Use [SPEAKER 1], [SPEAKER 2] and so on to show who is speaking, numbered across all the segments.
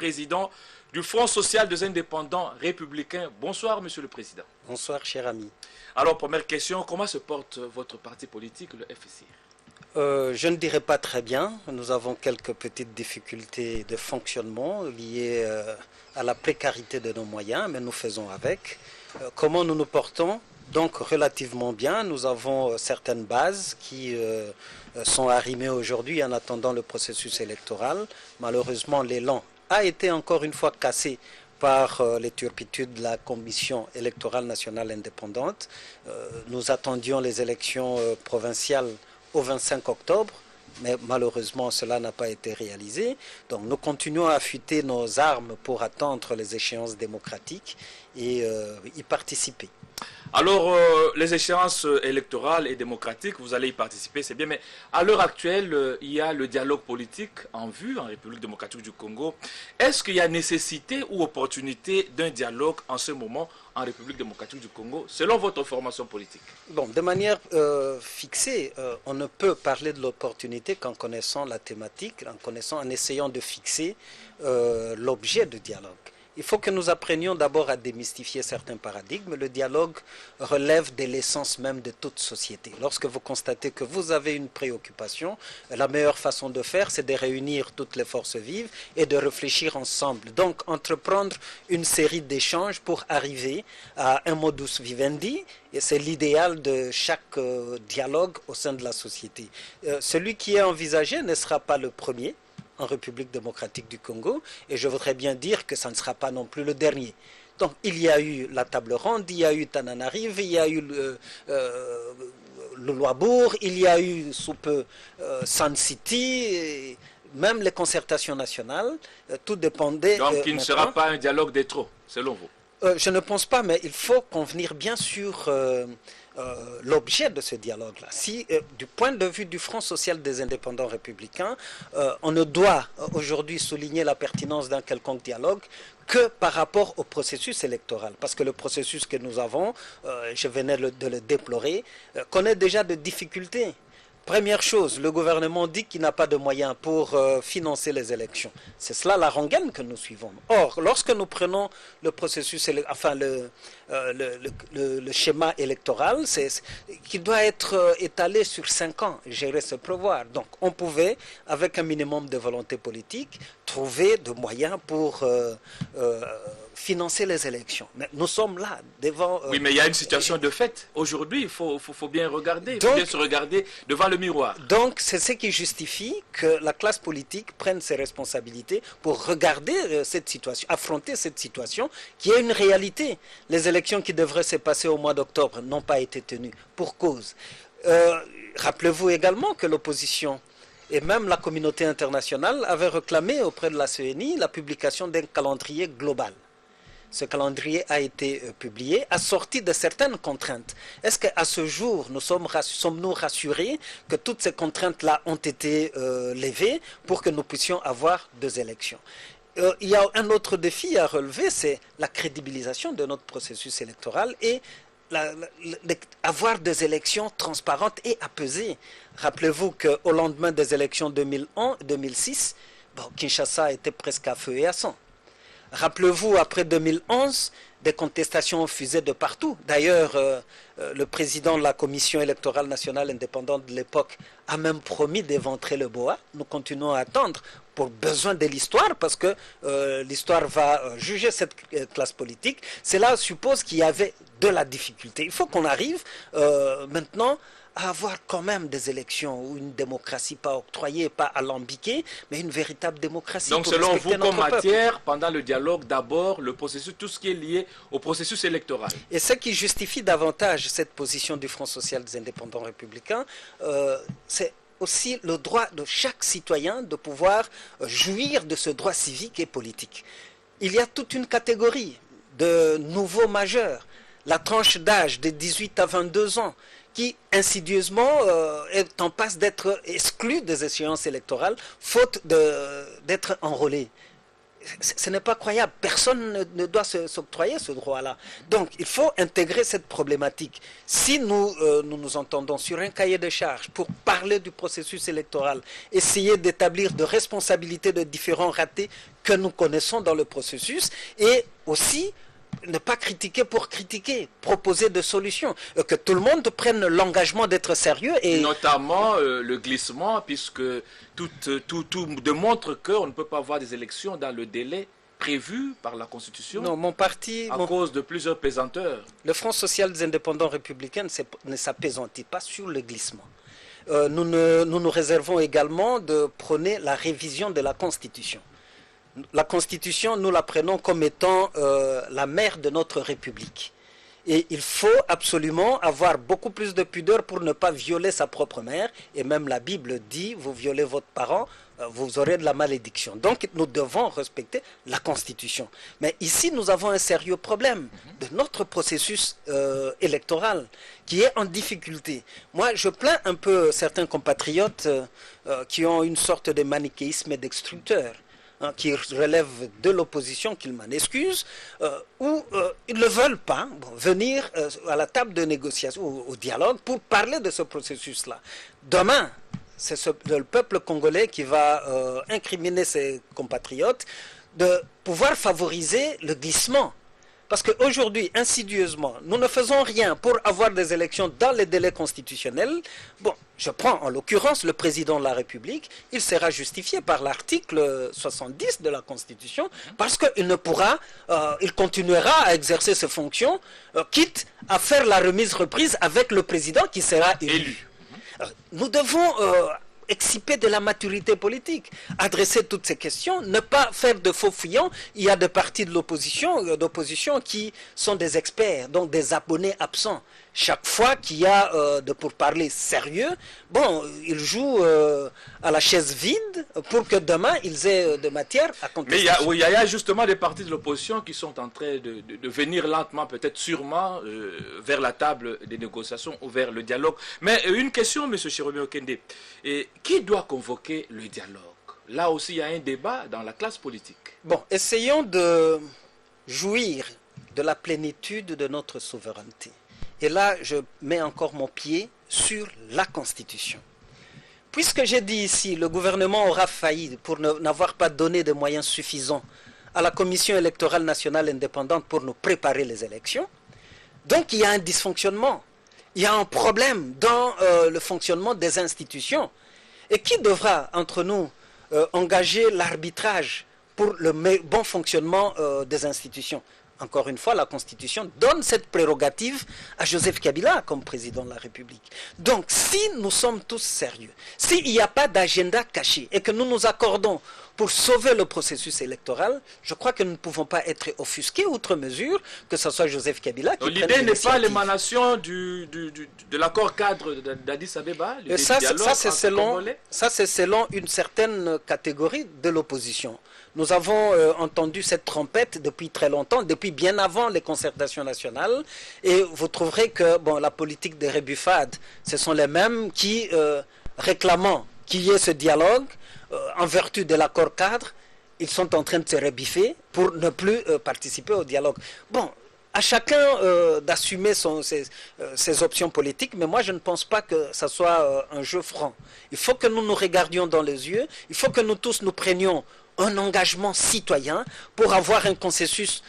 [SPEAKER 1] président du Front social des indépendants républicains. Bonsoir, Monsieur le Président.
[SPEAKER 2] Bonsoir, cher ami.
[SPEAKER 1] Alors, première question, comment se porte votre parti politique, le FCR?
[SPEAKER 2] Je ne dirais pas très bien. Nous avons quelques petites difficultés de fonctionnement liées à la précarité de nos moyens, mais nous faisons avec. Comment nous nous portons? Donc relativement bien. Nous avons certaines bases qui sont arrimées aujourd'hui en attendant le processus électoral. Malheureusement, l'élan a été encore une fois cassé par les turpitudes de la Commission électorale nationale indépendante. Nous attendions les élections provinciales au 25 octobre, mais malheureusement cela n'a pas été réalisé. Donc nous continuons à affûter nos armes pour attendre les échéances démocratiques et y participer.
[SPEAKER 1] Alors, les échéances électorales et démocratiques, vous allez y participer, c'est bien, mais à l'heure actuelle, il y a le dialogue politique en vue en République démocratique du Congo. Est-ce qu'il y a nécessité ou opportunité d'un dialogue en ce moment en République démocratique du Congo, selon votre formation politique?
[SPEAKER 2] Bon, de manière fixée, on ne peut parler de l'opportunité qu'en connaissant la thématique, en essayant de fixer l'objet du dialogue. Il faut que nous apprenions d'abord à démystifier certains paradigmes. Le dialogue relève de l'essence même de toute société. Lorsque vous constatez que vous avez une préoccupation, la meilleure façon de faire, c'est de réunir toutes les forces vives et de réfléchir ensemble. Donc, entreprendre une série d'échanges pour arriver à un modus vivendi. Et c'est l'idéal de chaque dialogue au sein de la société. Celui qui est envisagé ne sera pas le premier en République démocratique du Congo, et je voudrais bien dire que ça ne sera pas non plus le dernier. Donc il y a eu la table ronde, il y a eu Tananarive, il y a eu le Luabourg, il y a eu sous peu Sun City, et même les concertations nationales, tout dépendait...
[SPEAKER 1] Donc il ne sera pas un dialogue des trop, selon vous?
[SPEAKER 2] Je ne pense pas, mais il faut convenir bien sûr l'objet de ce dialogue-là. Si, du point de vue du Front social des indépendants républicains, on ne doit aujourd'hui souligner la pertinence d'un quelconque dialogue que par rapport au processus électoral. Parce que le processus que nous avons, je venais de le déplorer, connaît déjà de difficultés. Première chose, le gouvernement dit qu'il n'a pas de moyens pour financer les élections. C'est cela la rengaine que nous suivons. Or, lorsque nous prenons le processus, enfin le schéma électoral, qui doit être étalé sur 5 ans, gérer ce pouvoir. Donc, on pouvait, avec un minimum de volonté politique, trouver de moyens pour financer les élections. Mais nous sommes là, devant...
[SPEAKER 1] oui, mais il y a une situation de fait. Aujourd'hui, il faut bien regarder, il faut bien se regarder devant le miroir.
[SPEAKER 2] Donc, c'est ce qui justifie que la classe politique prenne ses responsabilités pour regarder cette situation, affronter cette situation qui est une réalité. Les élections qui devraient se passer au mois d'octobre n'ont pas été tenues pour cause. Rappelez-vous également que l'opposition et même la communauté internationale avait réclamé auprès de la CENI la publication d'un calendrier global. Ce calendrier a été publié, assorti de certaines contraintes. Est-ce qu'à ce jour, sommes-nous rassurés que toutes ces contraintes-là ont été levées pour que nous puissions avoir 2 élections? Il y a un autre défi à relever, c'est la crédibilisation de notre processus électoral et avoir des élections transparentes et apaisées. Rappelez-vous qu'au lendemain des élections 2006, Kinshasa était presque à feu et à sang. Rappelez-vous, après 2011, des contestations fusaient de partout. D'ailleurs, le président de la Commission électorale nationale indépendante de l'époque a même promis d'éventrer le BOA. Nous continuons à attendre pour besoin de l'histoire, parce que l'histoire va juger cette classe politique. Cela suppose qu'il y avait de la difficulté. Il faut qu'on arrive maintenant à avoir quand même des élections où une démocratie pas octroyée, pas alambiquée, mais une véritable démocratie.
[SPEAKER 1] Donc selon vous, comme matière, pendant le dialogue, d'abord le processus, tout ce qui est lié au processus électoral.
[SPEAKER 2] Et ce qui justifie davantage cette position du Front social des indépendants républicains, c'est aussi le droit de chaque citoyen de pouvoir jouir de ce droit civique et politique. Il y a toute une catégorie de nouveaux majeurs, la tranche d'âge de 18 à 22 ans, qui insidieusement est en passe d'être exclu des échéances électorales, faute d'être enrôlé. ce n'est pas croyable. Personne ne doit s'octroyer ce droit-là. Donc, il faut intégrer cette problématique. Si nous entendons sur un cahier de charges pour parler du processus électoral, essayer d'établir de responsabilités de différents ratés que nous connaissons dans le processus, et aussi ne pas critiquer pour critiquer, proposer des solutions, que tout le monde prenne l'engagement d'être sérieux. Et
[SPEAKER 1] notamment le glissement, puisque tout démontre qu'on ne peut pas avoir des élections dans le délai prévu par la Constitution.
[SPEAKER 2] Non, mon parti...
[SPEAKER 1] À cause de plusieurs pesanteurs.
[SPEAKER 2] Le Front social des indépendants républicains ne s'appesantit pas sur le glissement. Nous nous réservons également de prôner la révision de la Constitution. La Constitution, nous la prenons comme étant la mère de notre République. Et il faut absolument avoir beaucoup plus de pudeur pour ne pas violer sa propre mère. Et même la Bible dit, vous violez votre parent, vous aurez de la malédiction. Donc nous devons respecter la Constitution. Mais ici, nous avons un sérieux problème de notre processus électoral qui est en difficulté. Moi, je plains un peu certains compatriotes qui ont une sorte de manichéisme destructeur, qui relèvent de l'opposition, qu'ils m'en excusent, ou ils ne veulent pas venir à la table de négociation, au dialogue, pour parler de ce processus-là. Demain, c'est le peuple congolais qui va incriminer ses compatriotes de pouvoir favoriser le glissement. Parce qu'aujourd'hui, insidieusement, nous ne faisons rien pour avoir des élections dans les délais constitutionnels. Bon, je prends en l'occurrence le président de la République, il sera justifié par l'article 70 de la Constitution, parce qu'il ne pourra, il continuera à exercer ses fonctions, quitte à faire la remise-reprise avec le président qui sera élu. Nous devons exciper de la maturité politique, adresser toutes ces questions, ne pas faire de faux fuyants. Il y a des partis de d'opposition qui sont des experts, donc des abonnés absents. Chaque fois qu'il y a de pourparlers sérieux, bon, ils jouent à la chaise vide pour que demain ils aient de matière à contester.
[SPEAKER 1] Mais il y a justement des partis de l'opposition qui sont en train de venir lentement, peut-être sûrement, vers la table des négociations ou vers le dialogue. Mais une question, M. Chiromé Okende, qui doit convoquer le dialogue? Là aussi, il y a un débat dans la classe politique.
[SPEAKER 2] Bon, essayons de jouir de la plénitude de notre souveraineté. Et là, je mets encore mon pied sur la Constitution. Puisque j'ai dit ici, le gouvernement aura failli pour n'avoir pas donné de moyens suffisants à la Commission électorale nationale indépendante pour nous préparer les élections, donc il y a un dysfonctionnement, il y a un problème dans le fonctionnement des institutions. Et qui devra, entre nous, engager l'arbitrage pour le bon fonctionnement des institutions? Encore une fois, la Constitution donne cette prérogative à Joseph Kabila comme président de la République. Donc, si nous sommes tous sérieux, s'il n'y a pas d'agenda caché et que nous nous accordons pour sauver le processus électoral, je crois que nous ne pouvons pas être offusqués outre mesure que ce soit Joseph Kabila qui prenne l'initiative.
[SPEAKER 1] L'idée n'est pas l'émanation de l'accord cadre d'Addis Abeba,
[SPEAKER 2] ça, c'est selon une certaine catégorie de l'opposition. Nous avons entendu cette trompette depuis très longtemps, depuis bien avant les concertations nationales, et vous trouverez que bon, la politique des rébuffades, ce sont les mêmes qui, réclamant qu'il y ait ce dialogue, en vertu de l'accord cadre, ils sont en train de se rébiffer pour ne plus participer au dialogue. Bon, à chacun d'assumer ses options politiques, mais moi je ne pense pas que ça soit un jeu franc. Il faut que nous nous regardions dans les yeux, il faut que nous tous nous prenions un engagement citoyen pour avoir un consensus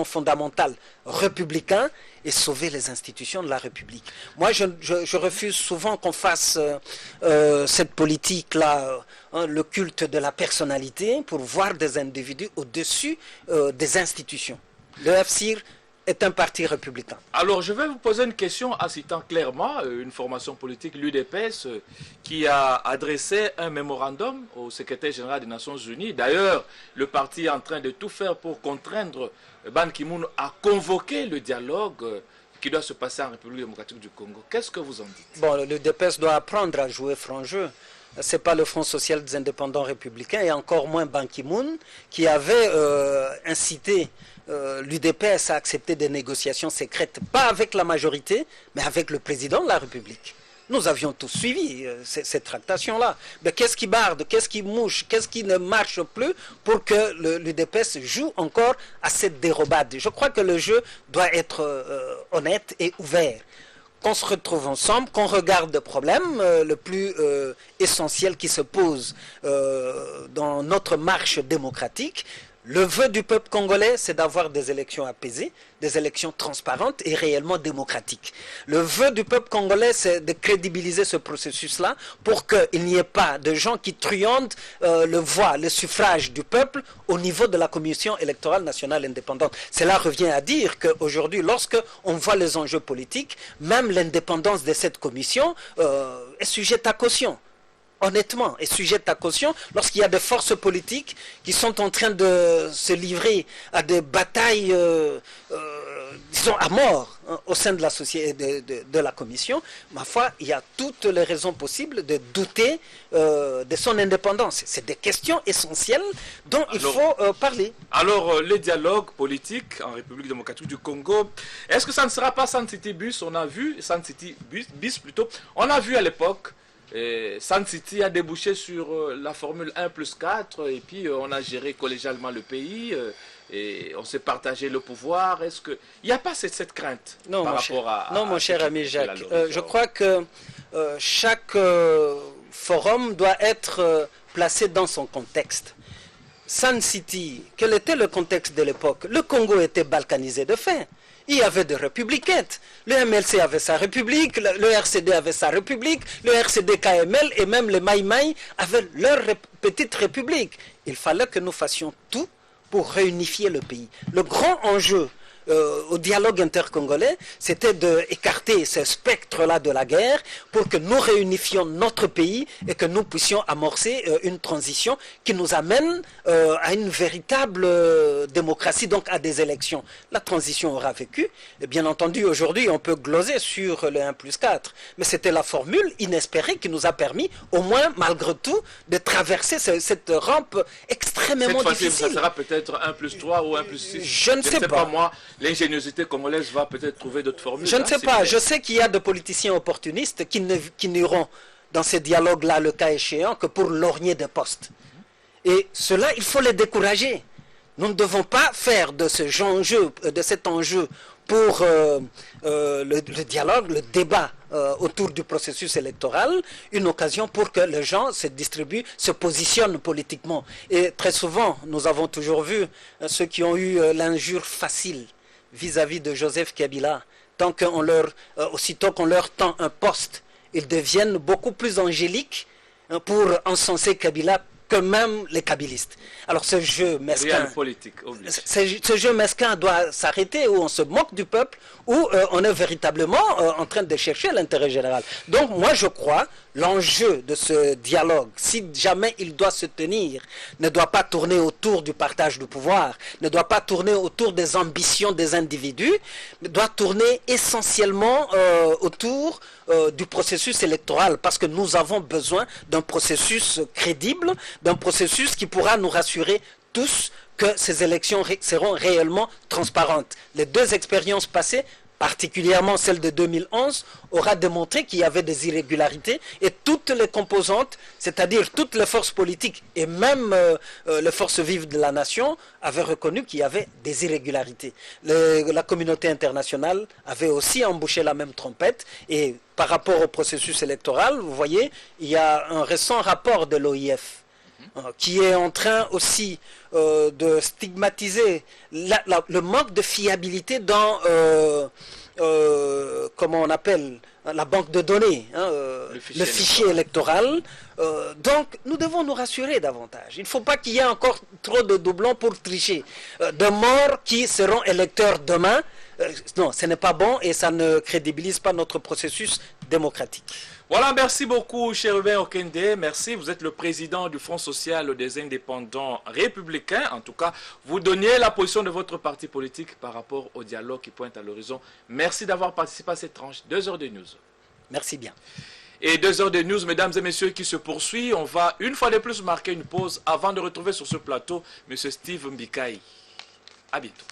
[SPEAKER 2] fondamental républicain et sauver les institutions de la République. Moi, je refuse souvent qu'on fasse cette politique-là, le culte de la personnalité, pour voir des individus au-dessus des institutions. Le FCIR est un parti républicain.
[SPEAKER 1] Alors, je vais vous poser une question en citant clairement une formation politique, l'UDPS, qui a adressé un mémorandum au secrétaire général des Nations Unies. D'ailleurs, le parti est en train de tout faire pour contraindre Ban Ki-moon à convoquer le dialogue qui doit se passer en République démocratique du Congo. Qu'est-ce que vous en dites? Bon,
[SPEAKER 2] l'UDPS doit apprendre à jouer franc jeu. Ce n'est pas le Front social des indépendants républicains et encore moins Ban Ki-moon qui avait incité l'UDPS a accepté des négociations secrètes, pas avec la majorité, mais avec le président de la République. Nous avions tous suivi cette tractation-là. Mais qu'est-ce qui barde, qu'est-ce qui mouche, qu'est-ce qui ne marche plus pour que l'UDPS joue encore à cette dérobade? Je crois que le jeu doit être honnête et ouvert. Qu'on se retrouve ensemble, qu'on regarde le problème le plus essentiel qui se pose dans notre marche démocratique. Le vœu du peuple congolais, c'est d'avoir des élections apaisées, des élections transparentes et réellement démocratiques. Le vœu du peuple congolais, c'est de crédibiliser ce processus-là pour qu'il n'y ait pas de gens qui truandent le suffrage du peuple au niveau de la Commission électorale nationale indépendante. Cela revient à dire qu'aujourd'hui, lorsque on voit les enjeux politiques, même l'indépendance de cette commission est sujette à caution. Honnêtement, est sujette à caution lorsqu'il y a des forces politiques qui sont en train de se livrer à des batailles, disons, à mort au sein de la société, de la commission. Ma foi, il y a toutes les raisons possibles de douter de son indépendance. C'est des questions essentielles dont il faut parler.
[SPEAKER 1] Alors, le dialogue politique en République démocratique du Congo, est-ce que ça ne sera pas Sun City Bus? On a vu, Sun City Bis plutôt, on a vu à l'époque, Sun City a débouché sur la formule 1+4 et puis on a géré collégialement le pays et on s'est partagé le pouvoir. Est-ce qu'il n'y a pas cette crainte par rapport à...
[SPEAKER 2] Non, mon cher ami Jacques, je crois que chaque forum doit être placé dans son contexte. Sun City, quel était le contexte de l'époque? Le Congo était balkanisé de fait. Il y avait des républiquettes. Le MLC avait sa république, le RCD avait sa république, le RCD KML et même les Maïmaï avaient leur petite république. Il fallait que nous fassions tout pour réunifier le pays. Le grand enjeu au dialogue intercongolais, c'était d'écarter ce spectre-là de la guerre pour que nous réunifions notre pays et que nous puissions amorcer une transition qui nous amène à une véritable démocratie, donc à des élections. La transition aura vécu. Et bien entendu, aujourd'hui, on peut gloser sur le 1+4. Mais c'était la formule inespérée qui nous a permis, au moins, malgré tout, de traverser cette rampe extrêmement difficile.
[SPEAKER 1] Cette fois-ci, ça sera peut-être 1+3 ou 1+6.
[SPEAKER 2] Je ne sais pas.
[SPEAKER 1] Moi, l'ingéniosité congolaise va peut-être trouver d'autres formules.
[SPEAKER 2] Je ne sais pas. Je sais qu'il y a des politiciens opportunistes qui n'iront dans ces dialogues-là, le cas échéant, que pour lorgner des postes. Et cela, il faut les décourager. Nous ne devons pas faire de cet enjeu pour le dialogue, le débat autour du processus électoral, une occasion pour que les gens se distribuent, se positionnent politiquement. Et très souvent, nous avons toujours vu ceux qui ont eu l'injure facile vis-à-vis de Joseph Kabila, aussitôt qu'on leur tend un poste, ils deviennent beaucoup plus angéliques pour encenser Kabila que même les kabylistes. Alors ce jeu mesquin, ce jeu mesquin doit s'arrêter, où on se moque du peuple, où on est véritablement en train de chercher l'intérêt général. Donc moi je crois, l'enjeu de ce dialogue, si jamais il doit se tenir, ne doit pas tourner autour du partage du pouvoir, ne doit pas tourner autour des ambitions des individus, mais doit tourner essentiellement autour du processus électoral, parce que nous avons besoin d'un processus crédible, d'un processus qui pourra nous rassurer tous que ces élections seront réellement transparentes. Les deux expériences passées, particulièrement celle de 2011, aura démontré qu'il y avait des irrégularités et toutes les composantes, c'est-à-dire toutes les forces politiques et même les forces vives de la nation avaient reconnu qu'il y avait des irrégularités. La communauté internationale avait aussi embouché la même trompette et par rapport au processus électoral, vous voyez, il y a un récent rapport de l'OIF qui est en train aussi de stigmatiser le manque de fiabilité dans, comment on appelle, la banque de données, le fichier électoral. Donc, nous devons nous rassurer davantage. Il ne faut pas qu'il y ait encore trop de doublons pour tricher. De morts qui seront électeurs demain, non, ce n'est pas bon et ça ne crédibilise pas notre processus démocratique.
[SPEAKER 1] Voilà, merci beaucoup, Chérubin Okende. Merci, vous êtes le président du Front social des indépendants républicains. En tout cas, vous donnez la position de votre parti politique par rapport au dialogue qui pointe à l'horizon. Merci d'avoir participé à cette tranche. 2 heures de news.
[SPEAKER 2] Merci bien.
[SPEAKER 1] Et 2 heures de news, mesdames et messieurs, qui se poursuit. On va une fois de plus marquer une pause avant de retrouver sur ce plateau M. Steve Mbikaï. À bientôt.